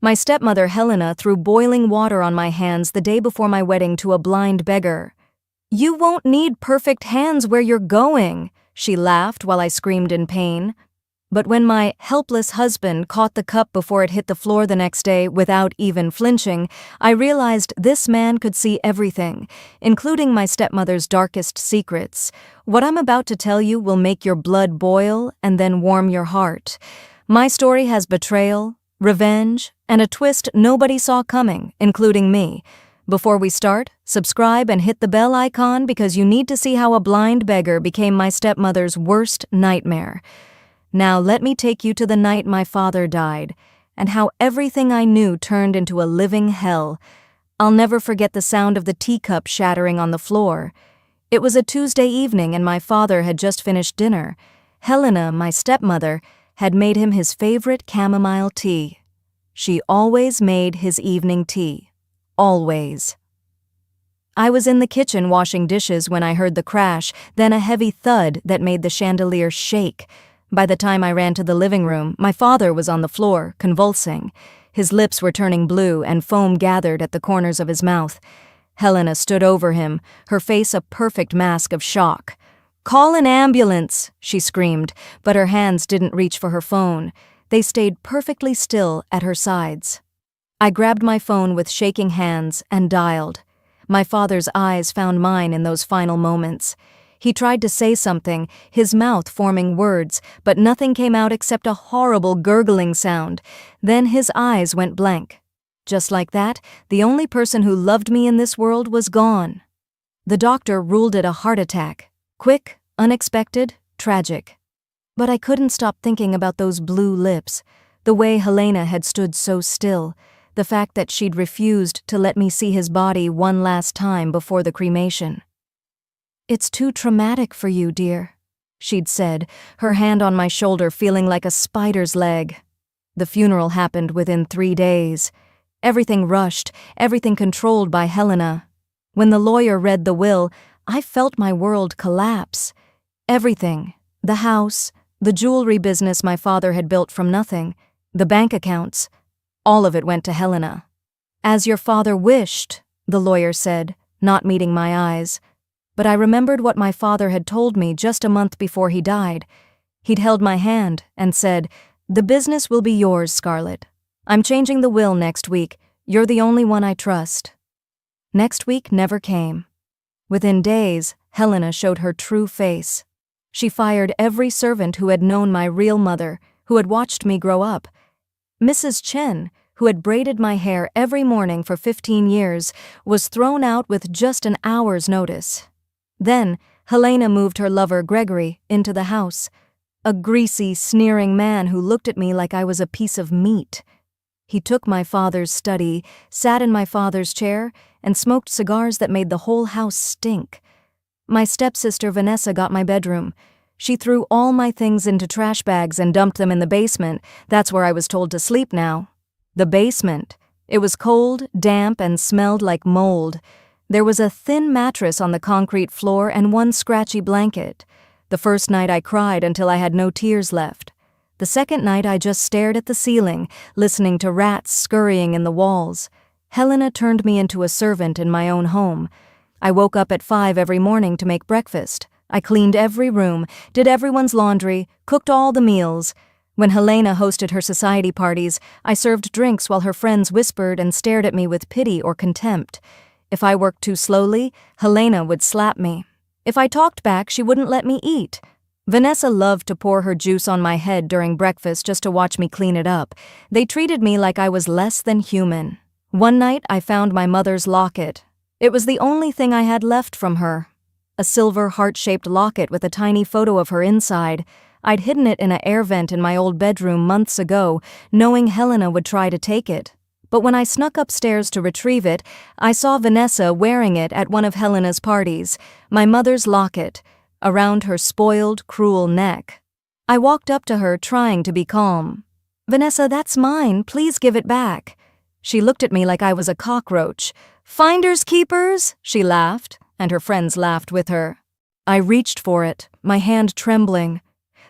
My stepmother Helena threw boiling water on my hands the day before my wedding to a blind beggar. "You won't need perfect hands where you're going," she laughed while I screamed in pain. But when my helpless husband caught the cup before it hit the floor the next day without even flinching, I realized this man could see everything, including my stepmother's darkest secrets. What I'm about to tell you will make your blood boil and then warm your heart. My story has betrayal, revenge, and a twist nobody saw coming, including me. Before we start, subscribe and hit the bell icon because you need to see how a blind beggar became my stepmother's worst nightmare. Now let me take you to the night my father died, and how everything I knew turned into a living hell. I'll never forget the sound of the teacup shattering on the floor. It was a Tuesday evening and my father had just finished dinner. Helena, my stepmother, had made him his favorite chamomile tea. She always made his evening tea. Always. I was in the kitchen washing dishes when I heard the crash, then a heavy thud that made the chandelier shake. By the time I ran to the living room, my father was on the floor, convulsing. His lips were turning blue and foam gathered at the corners of his mouth. Helena stood over him, her face a perfect mask of shock. "Call an ambulance," she screamed, but her hands didn't reach for her phone. They stayed perfectly still at her sides. I grabbed my phone with shaking hands and dialed. My father's eyes found mine in those final moments. He tried to say something, his mouth forming words, but nothing came out except a horrible gurgling sound. Then his eyes went blank. Just like that, the only person who loved me in this world was gone. The doctor ruled it a heart attack. Quick, unexpected, tragic. But I couldn't stop thinking about those blue lips, the way Helena had stood so still, the fact that she'd refused to let me see his body one last time before the cremation. "It's too traumatic for you, dear," she'd said, her hand on my shoulder feeling like a spider's leg. The funeral happened within 3 days. Everything rushed, everything controlled by Helena. When the lawyer read the will, I felt my world collapse. Everything, the house, the jewelry business my father had built from nothing, the bank accounts, all of it went to Helena. "As your father wished," the lawyer said, not meeting my eyes. But I remembered what my father had told me just a month before he died. He'd held my hand and said, "The business will be yours, Scarlett. I'm changing the will next week. You're the only one I trust." Next week never came. Within days, Helena showed her true face. She fired every servant who had known my real mother, who had watched me grow up. Mrs. Chen, who had braided my hair every morning for 15 years, was thrown out with just an hour's notice. Then, Helena moved her lover, Gregory, into the house. A greasy, sneering man who looked at me like I was a piece of meat. He took my father's study, sat in my father's chair, and smoked cigars that made the whole house stink. My stepsister Vanessa got my bedroom. She threw all my things into trash bags and dumped them in the basement. That's where I was told to sleep now. The basement. It was cold, damp, and smelled like mold. There was a thin mattress on the concrete floor and one scratchy blanket. The first night I cried until I had no tears left. The second night I just stared at the ceiling, listening to rats scurrying in the walls. Helena turned me into a servant in my own home. I woke up at 5 every morning to make breakfast. I cleaned every room, did everyone's laundry, cooked all the meals. When Helena hosted her society parties, I served drinks while her friends whispered and stared at me with pity or contempt. If I worked too slowly, Helena would slap me. If I talked back, she wouldn't let me eat. Vanessa loved to pour her juice on my head during breakfast just to watch me clean it up. They treated me like I was less than human. One night, I found my mother's locket. It was the only thing I had left from her. A silver heart-shaped locket with a tiny photo of her inside. I'd hidden it in an air vent in my old bedroom months ago, knowing Helena would try to take it. But when I snuck upstairs to retrieve it, I saw Vanessa wearing it at one of Helena's parties, my mother's locket, around her spoiled, cruel neck. I walked up to her, trying to be calm. "Vanessa, that's mine. Please give it back." She looked at me like I was a cockroach. "Finders keepers?" she laughed, and her friends laughed with her. I reached for it, my hand trembling.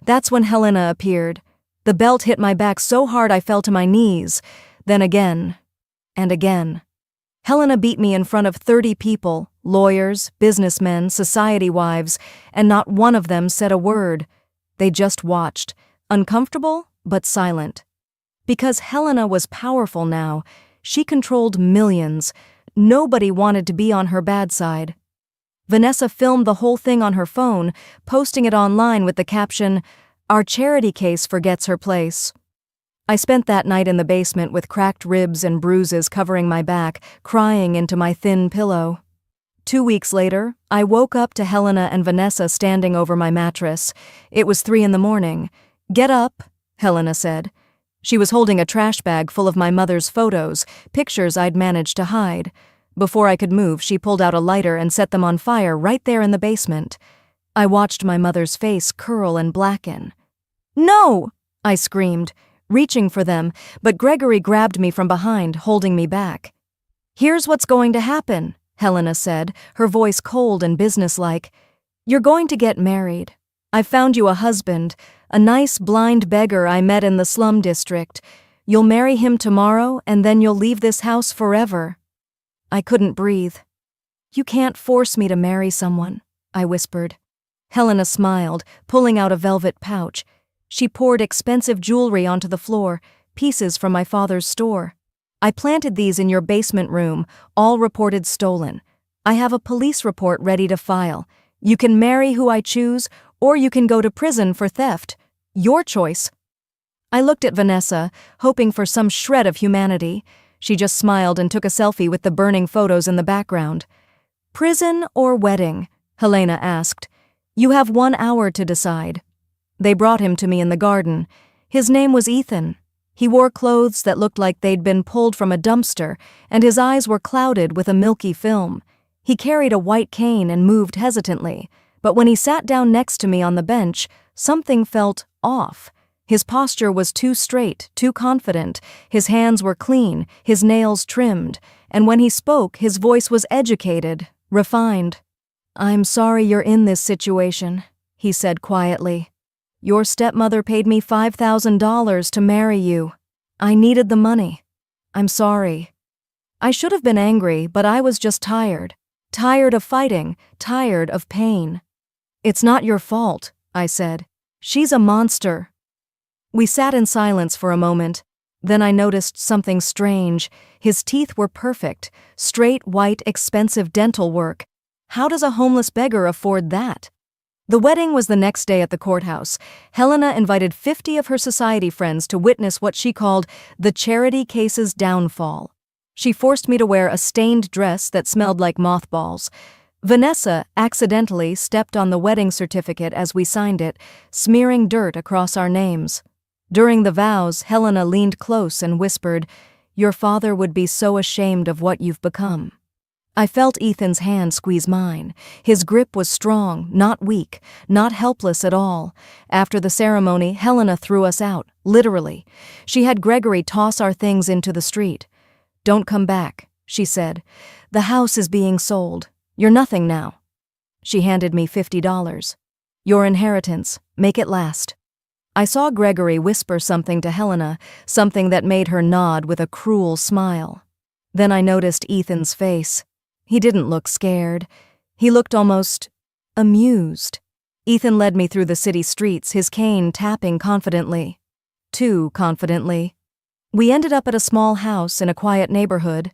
That's when Helena appeared. The belt hit my back so hard I fell to my knees. Then again, and again. Helena beat me in front of 30 people, lawyers, businessmen, society wives, and not one of them said a word. They just watched, uncomfortable but silent. Because Helena was powerful now, she controlled millions. Nobody wanted to be on her bad side. Vanessa filmed the whole thing on her phone, posting it online with the caption, "Our charity case forgets her place." I spent that night in the basement with cracked ribs and bruises covering my back, crying into my thin pillow. 2 weeks later, I woke up to Helena and Vanessa standing over my mattress. It was 3 a.m. "Get up," Helena said. She was holding a trash bag full of my mother's photos, pictures I'd managed to hide. Before I could move, she pulled out a lighter and set them on fire right there in the basement. I watched my mother's face curl and blacken. "No!" I screamed, reaching for them, but Gregory grabbed me from behind, holding me back. "Here's what's going to happen," Helena said, her voice cold and businesslike. "You're going to get married. I've found you a husband, a nice blind beggar I met in the slum district. You'll marry him tomorrow, and then you'll leave this house forever." I couldn't breathe. "You can't force me to marry someone," I whispered. Helena smiled, pulling out a velvet pouch. She poured expensive jewelry onto the floor, pieces from my father's store. "I planted these in your basement room, all reported stolen. I have a police report ready to file. You can marry who I choose, or you can go to prison for theft. Your choice." I looked at Vanessa, hoping for some shred of humanity. She just smiled and took a selfie with the burning photos in the background. "Prison or wedding?" Helena asked. "You have 1 hour to decide." They brought him to me in the garden. His name was Ethan. He wore clothes that looked like they'd been pulled from a dumpster, and his eyes were clouded with a milky film. He carried a white cane and moved hesitantly, but when he sat down next to me on the bench, something felt off. His posture was too straight, too confident. His hands were clean, his nails trimmed, and when he spoke, his voice was educated, refined. "I'm sorry you're in this situation," he said quietly. "Your stepmother paid me $5,000 to marry you. I needed the money. I'm sorry." I should have been angry, but I was just tired. Tired of fighting, tired of pain. "It's not your fault," I said. "She's a monster." We sat in silence for a moment. Then I noticed something strange. His teeth were perfect, straight, white, expensive dental work. How does a homeless beggar afford that? The wedding was the next day at the courthouse. Helena invited 50 of her society friends to witness what she called the charity case's downfall. She forced me to wear a stained dress that smelled like mothballs. Vanessa accidentally stepped on the wedding certificate as we signed it, smearing dirt across our names. During the vows, Helena leaned close and whispered, "Your father would be so ashamed of what you've become." I felt Ethan's hand squeeze mine. His grip was strong, not weak, not helpless at all. After the ceremony, Helena threw us out, literally. She had Gregory toss our things into the street. "Don't come back," she said. "The house is being sold. You're nothing now." She handed me $50. "Your inheritance. Make it last." I saw Gregory whisper something to Helena, something that made her nod with a cruel smile. Then I noticed Ethan's face. He didn't look scared. He looked almost amused. Ethan led me through the city streets, his cane tapping confidently. Too confidently. We ended up at a small house in a quiet neighborhood.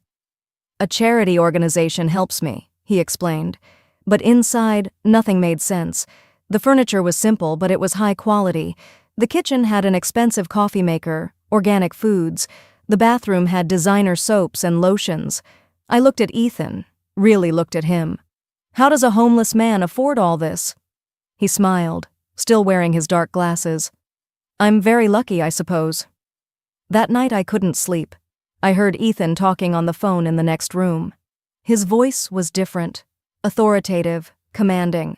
"A charity organization helps me," he explained. But inside, nothing made sense. The furniture was simple, but it was high quality. The kitchen had an expensive coffee maker, organic foods. The bathroom had designer soaps and lotions. I looked at Ethan, really looked at him. How does a homeless man afford all this? He smiled, still wearing his dark glasses. "I'm very lucky, I suppose." That night I couldn't sleep. I heard Ethan talking on the phone in the next room. His voice was different, authoritative, commanding.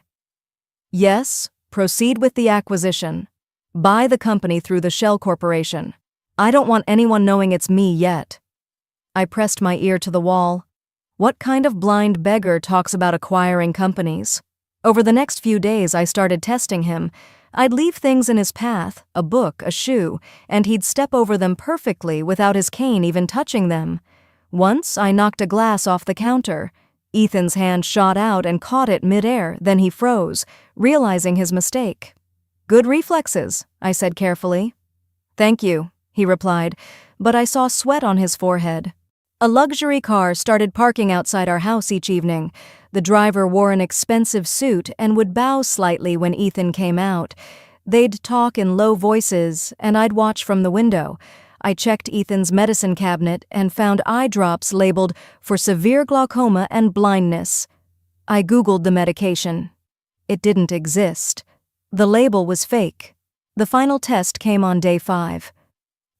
"Yes, proceed with the acquisition. Buy the company through the Shell Corporation. I don't want anyone knowing it's me yet." I pressed my ear to the wall. What kind of blind beggar talks about acquiring companies? Over the next few days I started testing him. I'd leave things in his path, a book, a shoe, and he'd step over them perfectly without his cane even touching them. Once I knocked a glass off the counter. Ethan's hand shot out and caught it midair, then he froze, realizing his mistake. "Good reflexes," I said carefully. "Thank you," he replied, but I saw sweat on his forehead. A luxury car started parking outside our house each evening. The driver wore an expensive suit and would bow slightly when Ethan came out. They'd talk in low voices, and I'd watch from the window. I checked Ethan's medicine cabinet and found eye drops labeled for severe glaucoma and blindness. I Googled the medication. It didn't exist. The label was fake. The final test came on day 5.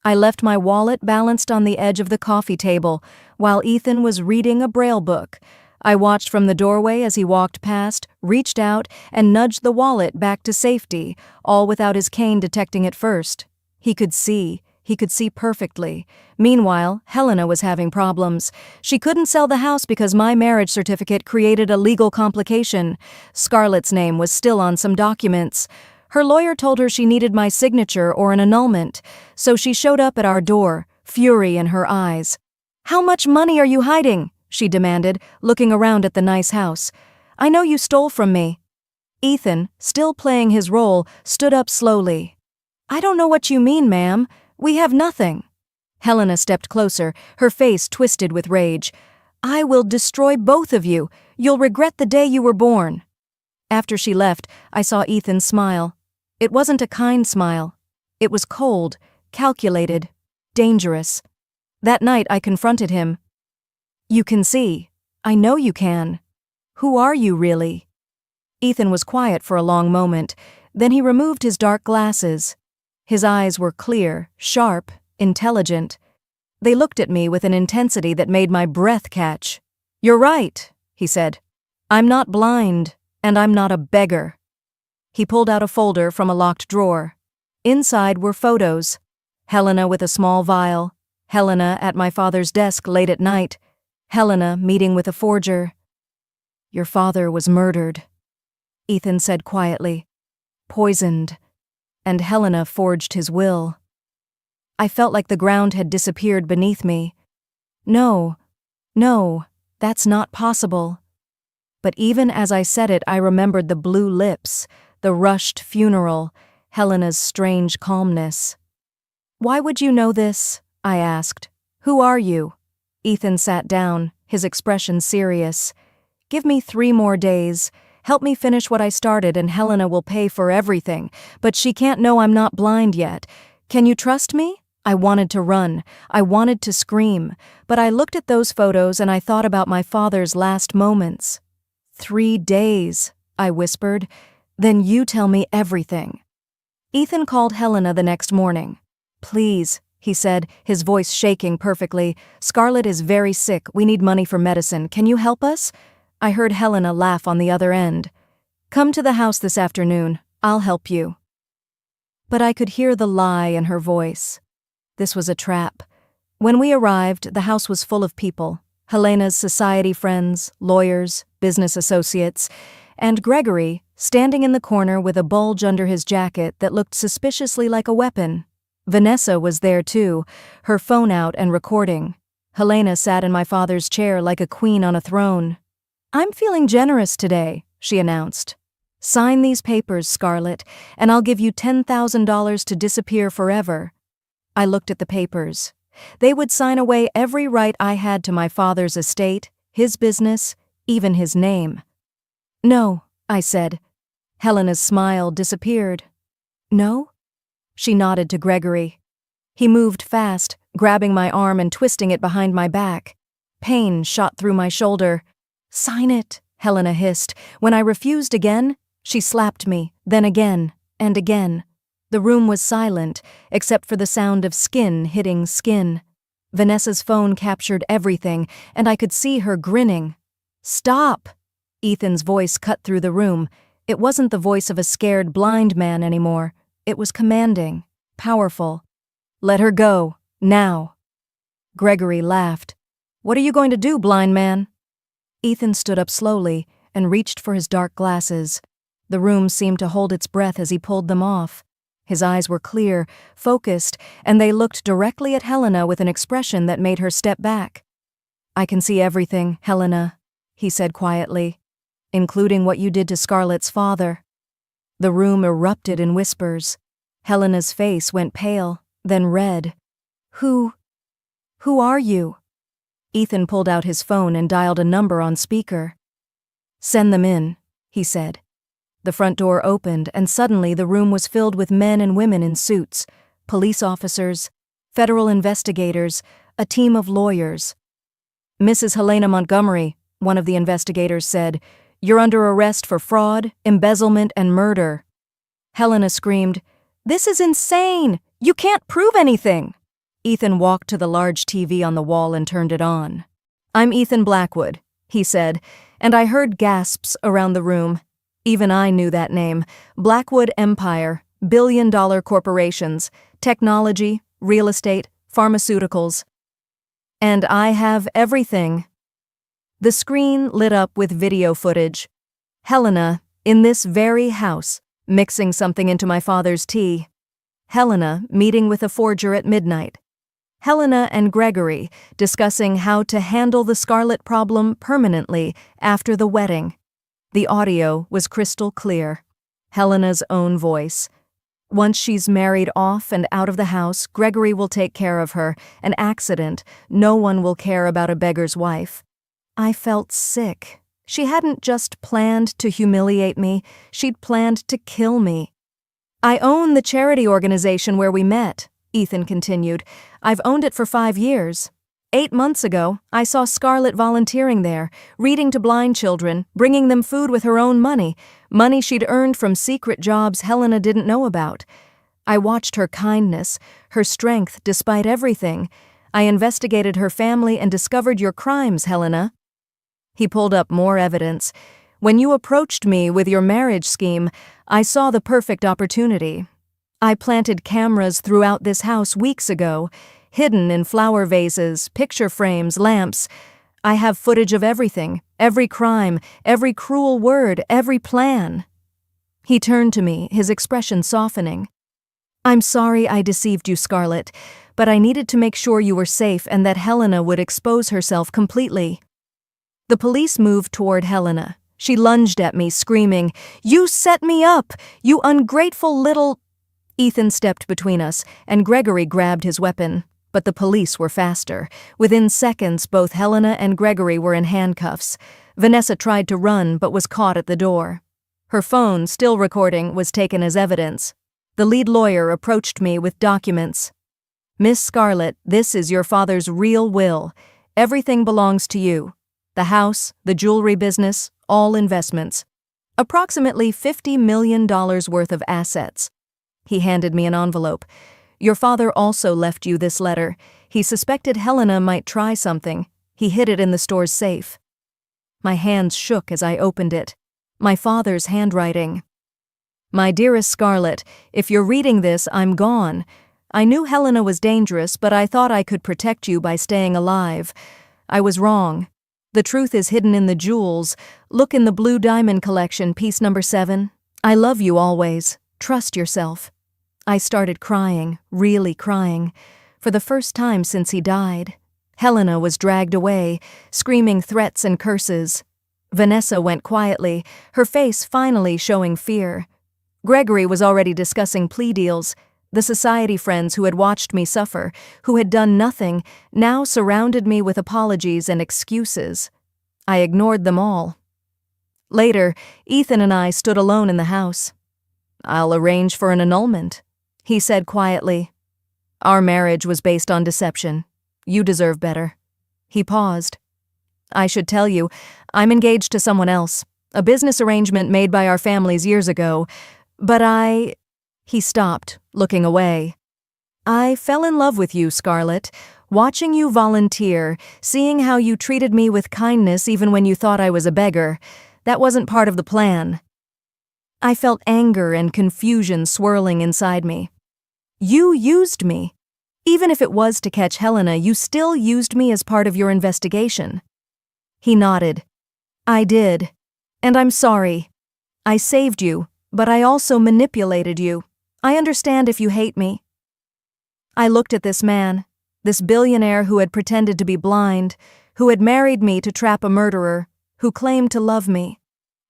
I left my wallet balanced on the edge of the coffee table while Ethan was reading a braille book. I watched from the doorway as he walked past, reached out, and nudged the wallet back to safety, all without his cane detecting it first. He could see perfectly. Meanwhile, Helena was having problems. She couldn't sell the house because my marriage certificate created a legal complication. Scarlett's name was still on some documents. Her lawyer told her she needed my signature or an annulment, so she showed up at our door, fury in her eyes. "How much money are you hiding?" she demanded, looking around at the nice house. "I know you stole from me." Ethan, still playing his role, stood up slowly. "I don't know what you mean, ma'am. We have nothing." Helena stepped closer, her face twisted with rage. "I will destroy both of you. You'll regret the day you were born." After she left, I saw Ethan smile. It wasn't a kind smile. It was cold, calculated, dangerous. That night I confronted him. "You can see. I know you can. Who are you, really?" Ethan was quiet for a long moment. Then he removed his dark glasses. His eyes were clear, sharp, intelligent. They looked at me with an intensity that made my breath catch. "You're right," he said. "I'm not blind, and I'm not a beggar." He pulled out a folder from a locked drawer. Inside were photos. Helena with a small vial. Helena at my father's desk late at night. Helena meeting with a forger. "Your father was murdered," Ethan said quietly. "Poisoned. And Helena forged his will." I felt like the ground had disappeared beneath me. No, that's not possible. But even as I said it, I remembered the blue lips, the rushed funeral, Helena's strange calmness. "Why would you know this?" I asked. "Who are you?" Ethan sat down, his expression serious. "Give me 3 more days. Help me finish what I started and Helena will pay for everything, but she can't know I'm not blind yet. Can you trust me?" I wanted to run. I wanted to scream, but I looked at those photos and I thought about my father's last moments. 3 days, I whispered. "Then you tell me everything." Ethan called Helena the next morning. "Please," he said, his voice shaking perfectly. "Scarlett is very sick. We need money for medicine. Can you help us?" I heard Helena laugh on the other end. "Come to the house this afternoon. I'll help you." But I could hear the lie in her voice. This was a trap. When we arrived, the house was full of people. Helena's society friends, lawyers, business associates, and Gregory, standing in the corner with a bulge under his jacket that looked suspiciously like a weapon. Vanessa was there too, her phone out and recording. Helena sat in my father's chair like a queen on a throne. "I'm feeling generous today," she announced. "Sign these papers, Scarlett, and I'll give you $10,000 to disappear forever." I looked at the papers. They would sign away every right I had to my father's estate, his business, even his name. "No," I said. Helena's smile disappeared. "No?" She nodded to Gregory. He moved fast, grabbing my arm and twisting it behind my back. Pain shot through my shoulder. "Sign it," Helena hissed. When I refused again, she slapped me, then again, and again. The room was silent, except for the sound of skin hitting skin. Vanessa's phone captured everything, and I could see her grinning. "Stop!" Ethan's voice cut through the room. It wasn't the voice of a scared blind man anymore. It was commanding, powerful. "Let her go, now." Gregory laughed. "What are you going to do, blind man?" Ethan stood up slowly and reached for his dark glasses. The room seemed to hold its breath as he pulled them off. His eyes were clear, focused, and they looked directly at Helena with an expression that made her step back. "I can see everything, Helena," he said quietly, "including what you did to Scarlett's father." The room erupted in whispers. Helena's face went pale, then red. Who are you?" Ethan pulled out his phone and dialed a number on speaker. "Send them in," he said. The front door opened, and suddenly the room was filled with men and women in suits, police officers, federal investigators, a team of lawyers. "Mrs. Helena Montgomery," one of the investigators said, "you're under arrest for fraud, embezzlement, and murder." Helena screamed, "This is insane! You can't prove anything!" Ethan walked to the large TV on the wall and turned it on. "I'm Ethan Blackwood," he said, and I heard gasps around the room. Even I knew that name. Blackwood Empire, billion-dollar corporations, technology, real estate, pharmaceuticals. And I have everything. The screen lit up with video footage. Helena, in this very house, mixing something into my father's tea. Helena, meeting with a forger at midnight. Helena and Gregory, discussing how to handle the Scarlett problem permanently after the wedding. The audio was crystal clear. Helena's own voice. "Once she's married off and out of the house, Gregory will take care of her. An accident. No one will care about a beggar's wife." I felt sick. She hadn't just planned to humiliate me, she'd planned to kill me. "I own the charity organization where we met," Ethan continued. "I've owned it for 5 years. 8 months ago, I saw Scarlett volunteering there, reading to blind children, bringing them food with her own money she'd earned from secret jobs Helena didn't know about. I watched her kindness, her strength despite everything. I investigated her family and discovered your crimes, Helena." He pulled up more evidence. "When you approached me with your marriage scheme, I saw the perfect opportunity. I planted cameras throughout this house weeks ago, hidden in flower vases, picture frames, lamps. I have footage of everything, every crime, every cruel word, every plan." He turned to me, his expression softening. "I'm sorry I deceived you, Scarlett, but I needed to make sure you were safe and that Helena would expose herself completely." The police moved toward Helena. She lunged at me, screaming, "You set me up! You ungrateful little—" Ethan stepped between us, and Gregory grabbed his weapon. But the police were faster. Within seconds, both Helena and Gregory were in handcuffs. Vanessa tried to run, but was caught at the door. Her phone, still recording, was taken as evidence. The lead lawyer approached me with documents. "Miss Scarlett, this is your father's real will. Everything belongs to you. The house, the jewelry business, all investments. Approximately $50 million worth of assets." He handed me an envelope. "Your father also left you this letter. He suspected Helena might try something. He hid it in the store's safe." My hands shook as I opened it. My father's handwriting. "My dearest Scarlett, if you're reading this, I'm gone. I knew Helena was dangerous, but I thought I could protect you by staying alive. I was wrong. The truth is hidden in the jewels. Look in the Blue Diamond collection, piece number 7. I love you always. Trust yourself." I started crying, really crying. For the first time since he died. Helena was dragged away, screaming threats and curses. Vanessa went quietly, her face finally showing fear. Gregory was already discussing plea deals. The society friends who had watched me suffer, who had done nothing, now surrounded me with apologies and excuses. I ignored them all. Later, Ethan and I stood alone in the house. "I'll arrange for an annulment," he said quietly. "Our marriage was based on deception. You deserve better." He paused. "I should tell you, I'm engaged to someone else, a business arrangement made by our families years ago, but He stopped, looking away. "I fell in love with you, Scarlett, watching you volunteer, seeing how you treated me with kindness even when you thought I was a beggar. That wasn't part of the plan." I felt anger and confusion swirling inside me. "You used me. Even if it was to catch Helena, you still used me as part of your investigation." He nodded. "I did. And I'm sorry." I saved you, but I also manipulated you. I understand if you hate me." I looked at this man, this billionaire who had pretended to be blind, who had married me to trap a murderer, who claimed to love me.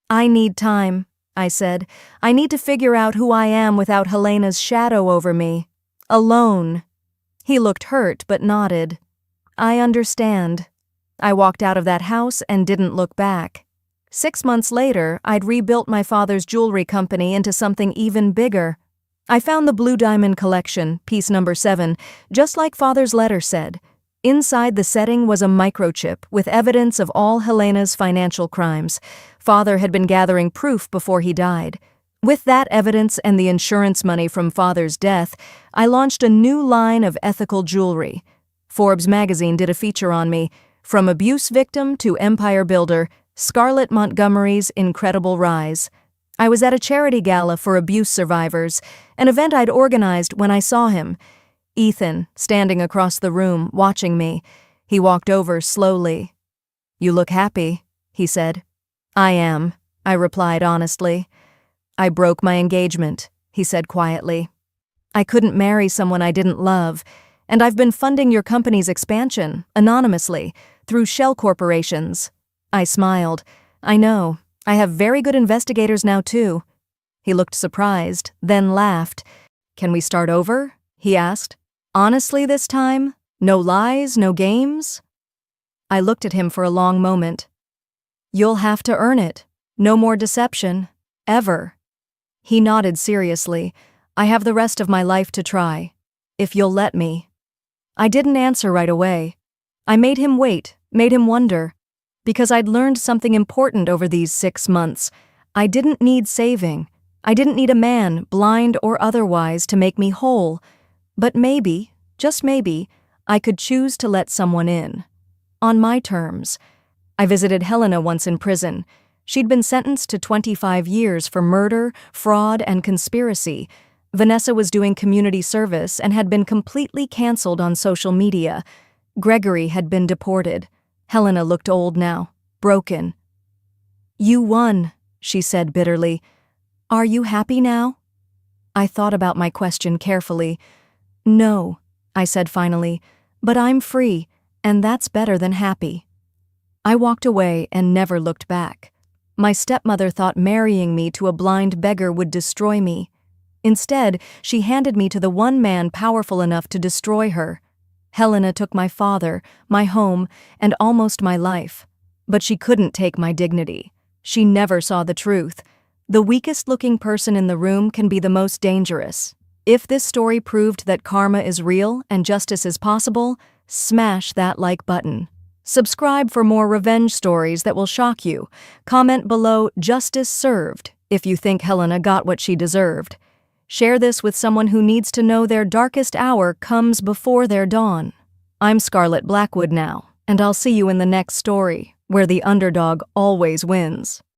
"I need time," I said. "I need to figure out who I am without Helena's shadow over me. Alone." He looked hurt but nodded. "I understand." I walked out of that house and didn't look back. 6 months later, I'd rebuilt my father's jewelry company into something even bigger. I found the Blue Diamond Collection, piece number 7, just like Father's letter said. Inside the setting was a microchip with evidence of all Helena's financial crimes. Father had been gathering proof before he died. With that evidence and the insurance money from Father's death, I launched a new line of ethical jewelry. Forbes magazine did a feature on me, From Abuse Victim to Empire Builder, Scarlett Montgomery's Incredible Rise. I was at a charity gala for abuse survivors, an event I'd organized when I saw him. Ethan, standing across the room, watching me. He walked over slowly. "You look happy," he said. "I am," I replied honestly. "I broke my engagement," he said quietly. "I couldn't marry someone I didn't love, and I've been funding your company's expansion, anonymously, through shell corporations." I smiled. "I know. I have very good investigators now, too." He looked surprised, then laughed. "Can we start over?" he asked. "Honestly this time? No lies, no games?" I looked at him for a long moment. "You'll have to earn it. No more deception. Ever." He nodded seriously. "I have the rest of my life to try. If you'll let me." I didn't answer right away. I made him wait, made him wonder. Because I'd learned something important over these 6 months. I didn't need saving. I didn't need a man, blind or otherwise, to make me whole. But maybe, just maybe, I could choose to let someone in. On my terms. I visited Helena once in prison. She'd been sentenced to 25 years for murder, fraud, and conspiracy. Vanessa was doing community service and had been completely canceled on social media. Gregory had been deported. Helena looked old now, broken. "You won," she said bitterly. "Are you happy now?" I thought about my question carefully. "No," I said finally, "but I'm free, and that's better than happy." I walked away and never looked back. My stepmother thought marrying me to a blind beggar would destroy me. Instead, she handed me to the one man powerful enough to destroy her. Helena took my father, my home, and almost my life. But she couldn't take my dignity. She never saw the truth. The weakest-looking person in the room can be the most dangerous. If this story proved that karma is real and justice is possible, smash that like button. Subscribe for more revenge stories that will shock you. Comment below "Justice Served" if you think Helena got what she deserved. Share this with someone who needs to know their darkest hour comes before their dawn. I'm Scarlett Blackwood now, and I'll see you in the next story, where the underdog always wins.